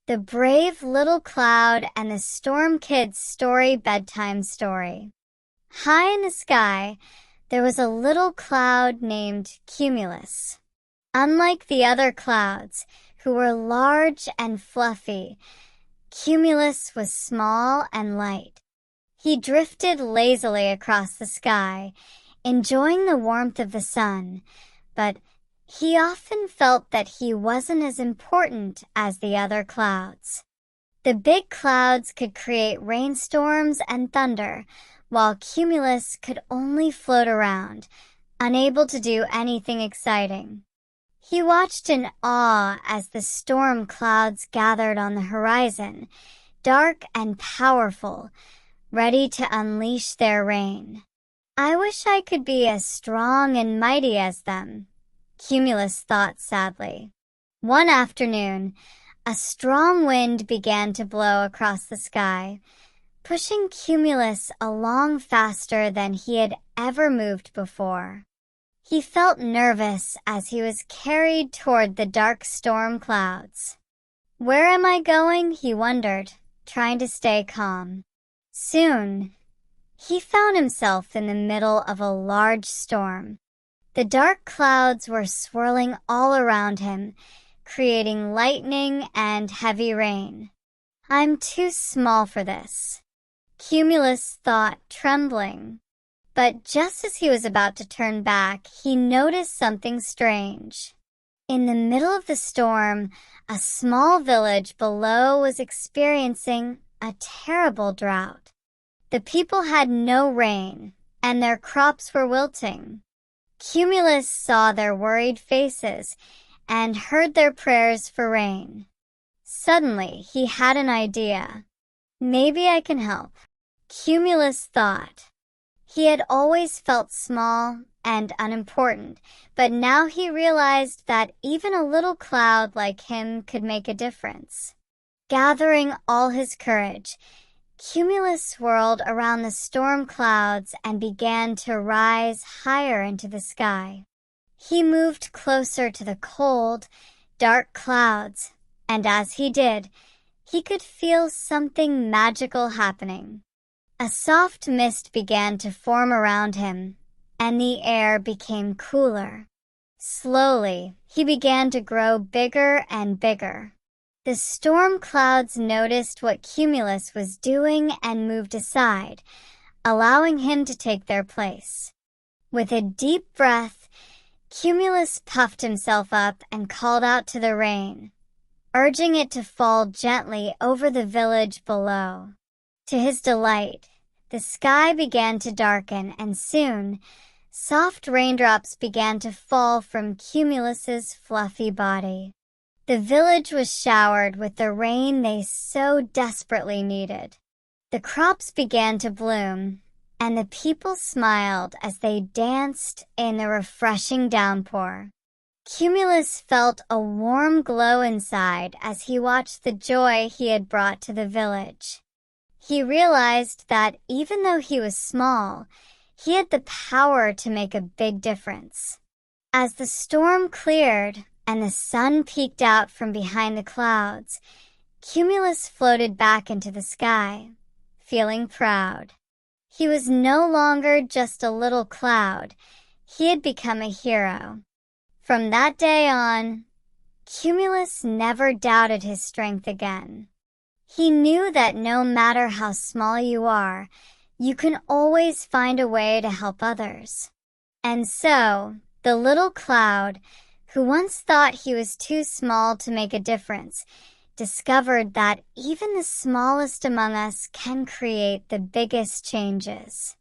The Brave Little Cloud and the Storm Kids Story Bedtime Story. High in the sky, there was a little cloud named Cumulus. Unlike the other clouds, who were large and fluffy, Cumulus was small and light. He drifted lazily across the sky, enjoying the warmth of the sun, but he often felt that he wasn't as important as the other clouds. The big clouds could create rainstorms and thunder, while Cumulus could only float around, unable to do anything exciting. He watched in awe as the storm clouds gathered on the horizon, dark and powerful, ready to unleash their rain. "I wish I could be as strong and mighty as them," Cumulus thought sadly. One afternoon, a strong wind began to blow across the sky, pushing Cumulus along faster than he had ever moved before. He felt nervous as he was carried toward the dark storm clouds. "Where am I going?" he wondered, trying to stay calm. Soon, he found himself in the middle of a large storm. The dark clouds were swirling all around him, creating lightning and heavy rain. "I'm too small for this," Cumulus thought, trembling. But just as he was about to turn back, he noticed something strange. In the middle of the storm, a small village below was experiencing a terrible drought. The people had no rain, and their crops were wilting. Cumulus saw their worried faces and heard their prayers for rain. Suddenly, he had an idea. "Maybe I can help," Cumulus thought. He had always felt small and unimportant, but now he realized that even a little cloud like him could make a difference. Gathering all his courage, Cumulus swirled around the storm clouds and began to rise higher into the sky. He moved closer to the cold, dark clouds, and as he did, he could feel something magical happening. A soft mist began to form around him, and the air became cooler. Slowly, he began to grow bigger and bigger. The storm clouds noticed what Cumulus was doing and moved aside, allowing him to take their place. With a deep breath, Cumulus puffed himself up and called out to the rain, urging it to fall gently over the village below. To his delight, the sky began to darken, and soon, soft raindrops began to fall from Cumulus's fluffy body. The village was showered with the rain they so desperately needed. The crops began to bloom, and the people smiled as they danced in the refreshing downpour. Cumulus felt a warm glow inside as he watched the joy he had brought to the village. He realized that even though he was small, he had the power to make a big difference. As the storm cleared and the sun peeked out from behind the clouds, Cumulus floated back into the sky, feeling proud. He was no longer just a little cloud. He had become a hero. From that day on, Cumulus never doubted his strength again. He knew that no matter how small you are, you can always find a way to help others. And so, the little cloud, who once thought he was too small to make a difference, discovered that even the smallest among us can create the biggest changes.